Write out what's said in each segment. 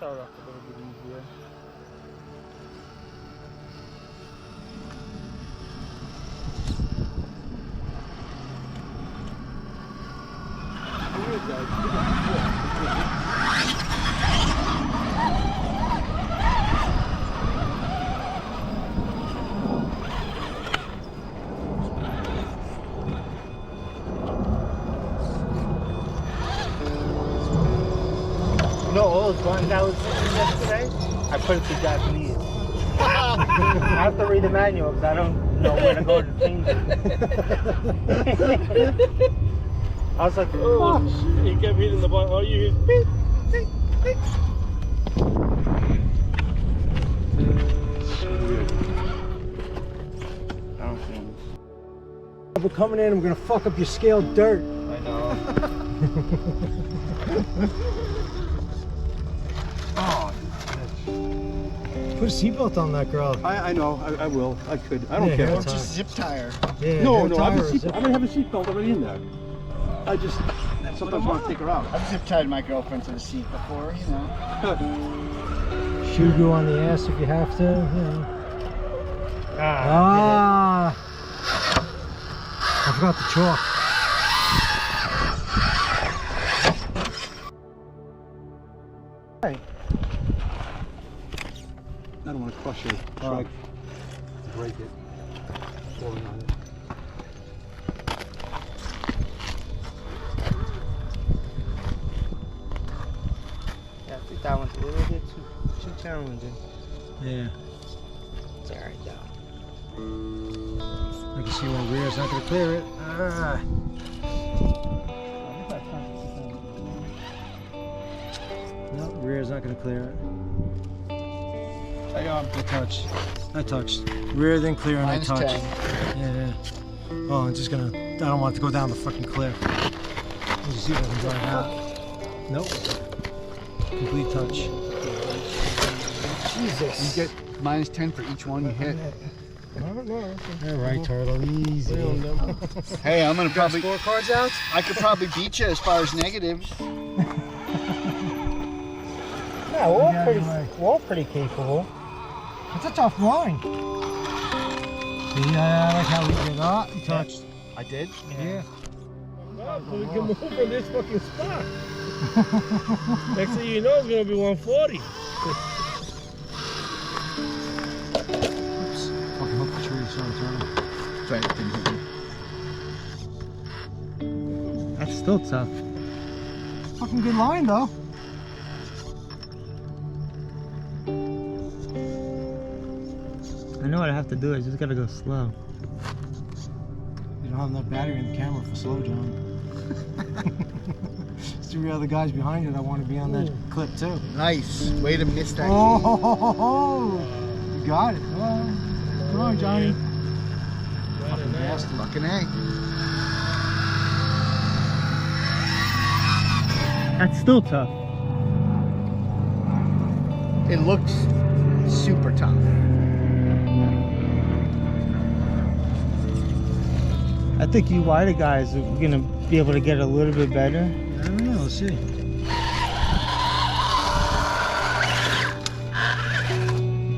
start off a little bit easier. You know all those buttons I was using yesterday? I put it to Japanese. I have to read the manual because I don't know where to go to change it. I was like, oh shit. He kept hitting the button. All you hear is beep, beep, beep. I don't think. We're coming in, I'm gonna fuck up your scaled dirt. I know. Oh, put a seatbelt on that girl. I know, I will. I could. I don't care. Hair Or tie. just Zip tire. Yeah, no, hair no, tie I or zip- have a seatbelt already in there. I just sometimes want to take her out. I've zip tied my girlfriend to the seat before, you know. Shoot you on the ass if you have to. Yeah. Ah. I forgot the chalk. I don't want to crush your truck. Break it. Falling on it. Yeah, I think that one's a little bit too challenging. Yeah. It's alright though. I can see my rear's not gonna clear it. Ah. No, rear's not gonna clear it. I touched. I touched. Rear then clear and I Minus touched. 10. Yeah. Oh, I'm just gonna. I don't want it to go down the fucking cliff. Let me see if I can drive out. Nope. Complete touch. Jesus. You get minus 10 for each one you hit. All right, Turtle. Easy. Hey, I'm gonna probably. Scorecards out. I could probably beat you as far as negatives. Yeah, we're all pretty capable. It's a tough line. Yeah, I like how we did that. You touched. I did. Yeah. So we can move from this fucking spot. Next thing you know, it's gonna be 140. Oops. Fucking hook the tree, sorry, Turtle. Sorry, didn't hit me. That's still tough. Fucking good line though. I know what I have to do. I just gotta go slow. You don't have enough battery in the camera for slow, John. There's 3 other guys behind it. I want to be on that clip too. Nice. Way to miss that. Oh, you got it. Oh, come on, Johnny. Fucking bastard. Fucking A. That's still tough. It looks super tough. I think you wider guys are gonna be able to get a little bit better. I don't know. Let's see.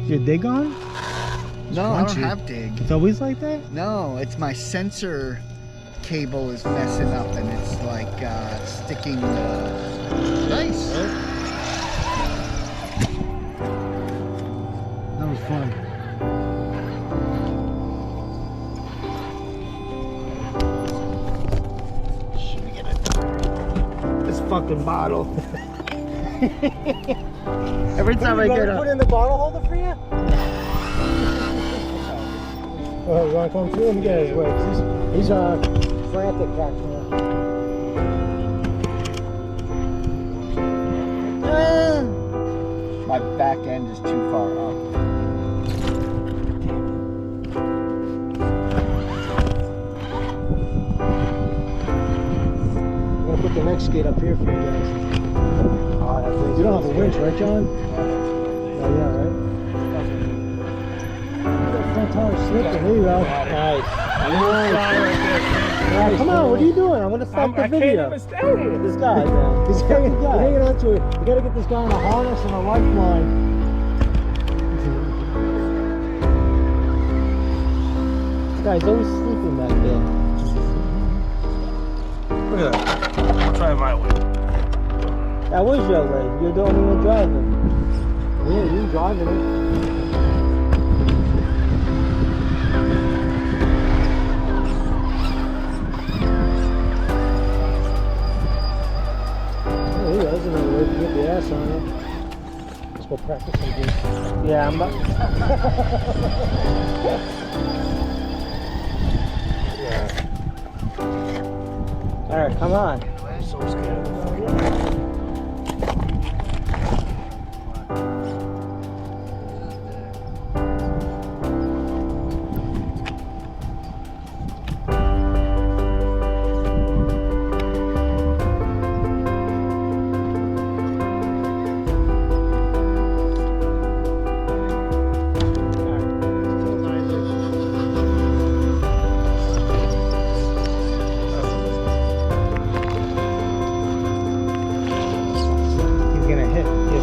Is your dig on? No, I don't crunchy. have dig. It's always like that? No, it's my sensor cable is messing up and it's like sticking. Nice. That was fun. Should we get it? This fucking bottle. Every time I get Put up. in the bottle holder for you? Oh, you want to come through and get his way? He's frantic back there. My back end is too far up. I'm gonna put the next skate up here for you guys. Oh, that's You don't have a winch, right, John? Oh, yeah, right? front tire slipping. There you go. Nice. Alright, come on, what are you doing? I'm gonna stop the video. I can't even stay here. This guy, man. He's hanging on to it. You gotta get this guy on a harness and a lifeline. This guy's always sleeping back there. Look at that. I'll try my way. That was your way. You're the only one driving. Yeah, you driving it. Oh, yeah, that's another way to get the ass on it. Let's go practice some games. Yeah, I'm about. Alright, come on. I'm so scared.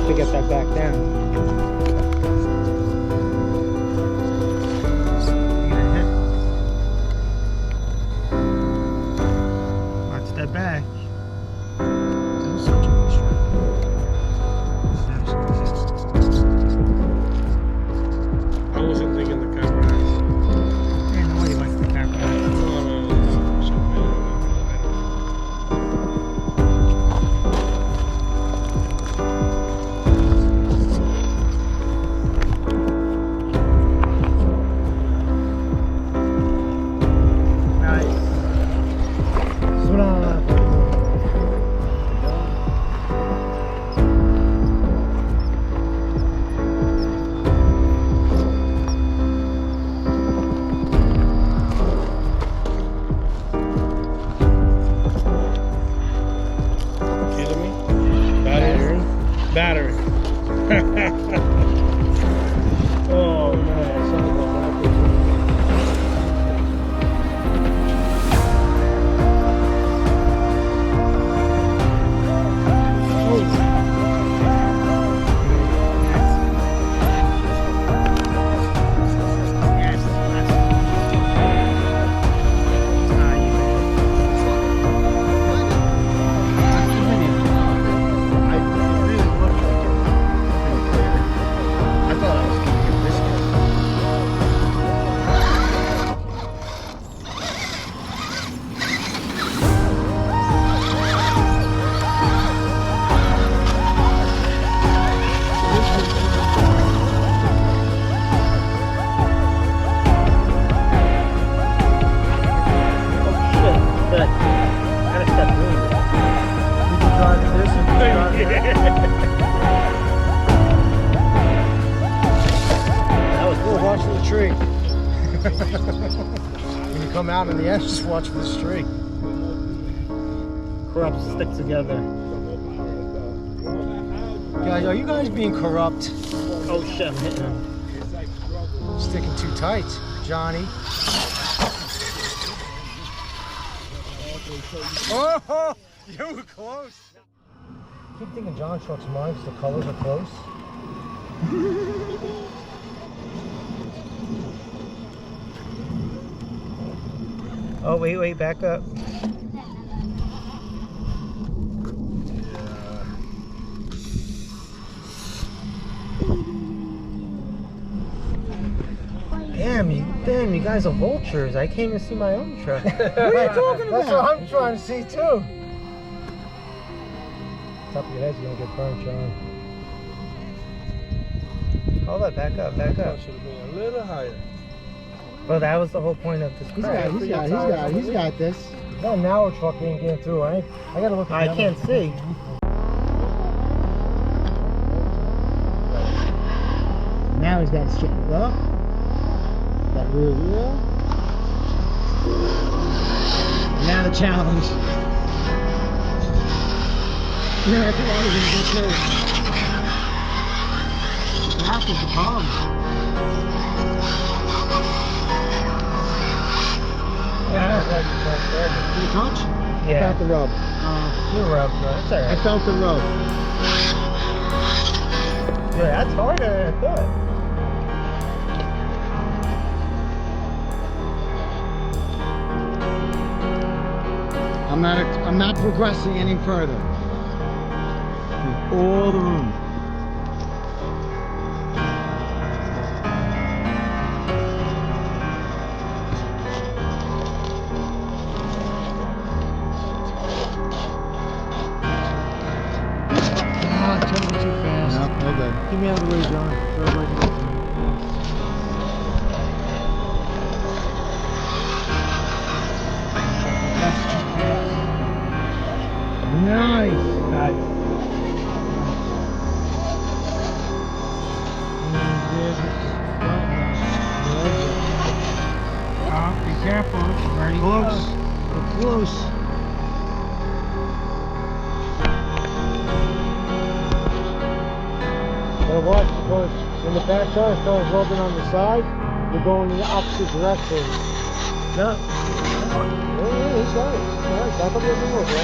To get that back down. Watch that back. I wasn't thinking the camera. Yeah, nobody likes the camera. Battery. Oh no. Watch for the tree. When you come out in the end, just watch for this tree. Corrupt stick together. Guys, are you guys being corrupt? Oh shit, I'm hitting him. Sticking too tight, Johnny. Oh, you were close. I keep thinking John Truck's mine because the colors are close. Oh, wait, back up. Damn, you guys are vultures. I can't even see my own truck. What are you talking about? That's what I'm trying to see too. Top of your head's gonna get burnt, John. Hold up, back up. Should have been a little higher. Well, that was the whole point of this. He's got this. That now truck ain't getting through. I gotta look at I can't see. Now he's got his shit. Well, that rear wheel. Now the challenge. Yeah, come on, he's gonna get through. That was the problem. Did you touch? I Yeah. felt the rub. You rubbed, but it's I alright. felt the rub. Yeah, that's harder than I thought. I'm not progressing any further. All the room. Ah, it's jumping too fast. No, no good. Get me out of the way, John. So everybody can get to me. Nice. Be careful. Very close. We're close. But watch, because when the back tire starts rubbing on the side, you're going in the opposite direction. No. Yeah, he's got it. Nice. Back up a little more, bro.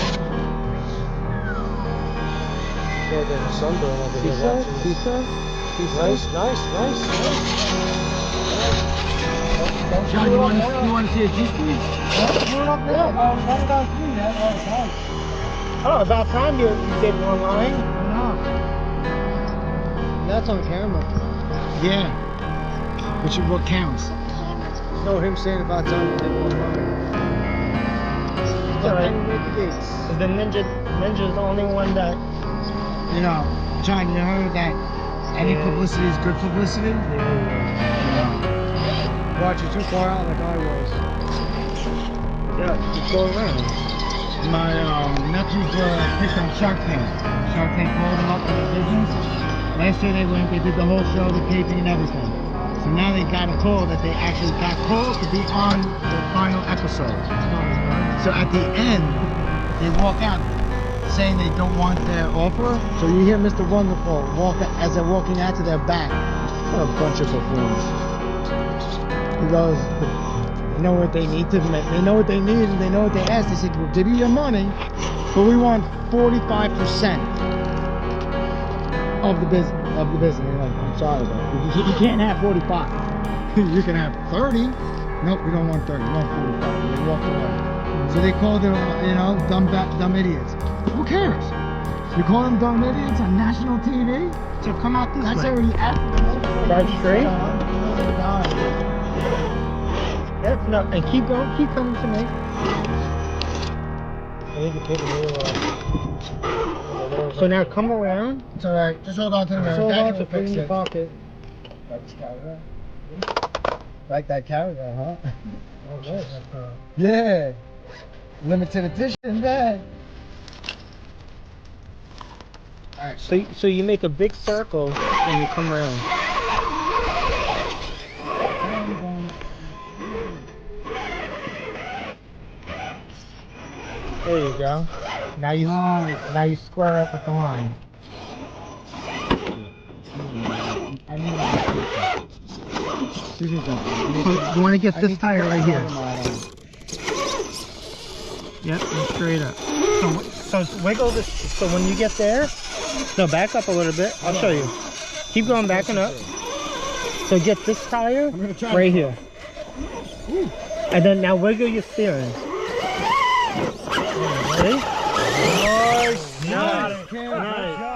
Yeah, there's a sunburn over here. watching this. Nice. John, you want to see a G speed? Oh, about time you did one line. That's on camera. Yeah. Which is what counts. No, him saying about time to hit one line. It's alright. Make the gates. Is the Ninja's the only one that... You know, John, you heard that any Yeah. publicity is good publicity? Watch, you're too far out like I was. Yeah, just go around. My nephews picked on Shark Tank. Shark Tank called them up for the business. Last year they went, they did the whole show, the taping and everything. So now they got a call that they actually got called to be on the final episode. So at the end, they walk out saying they don't want their offer. So you hear Mr. Wonderful walk as they're walking out to their back. What a bunch of performers. He goes, they know what they need to make. They know what they need and they know what they ask. They said, we'll give you your money, but we want 45% of the business. They're like, I'm sorry, but you can't have 45. You can have 30. Nope, we don't want 30. We want 45. And they walked away. So they called them, dumb idiots. Who cares? You call them dumb idiots on national TV? So come out this That's way. already after. Right straight? Yep, no, and keep going, keep coming to me. I need to pick a little. So now come around. It's alright, just hold on to the mirror. Hold Daddy on will to put fix in your it. pocket. Like that carrier, huh? Oh, nice. Yeah. Limited edition, man. Alright, So you make a big circle and you come around. There you go. Now you square up with the line. So you want to get this tire right here. Yep, and straight up. So wiggle this. So when you get there, no, back up a little bit. I'll show you. Keep going, backing up. So get this tire right here. And then now wiggle your steering. Ready? Nice. Nice.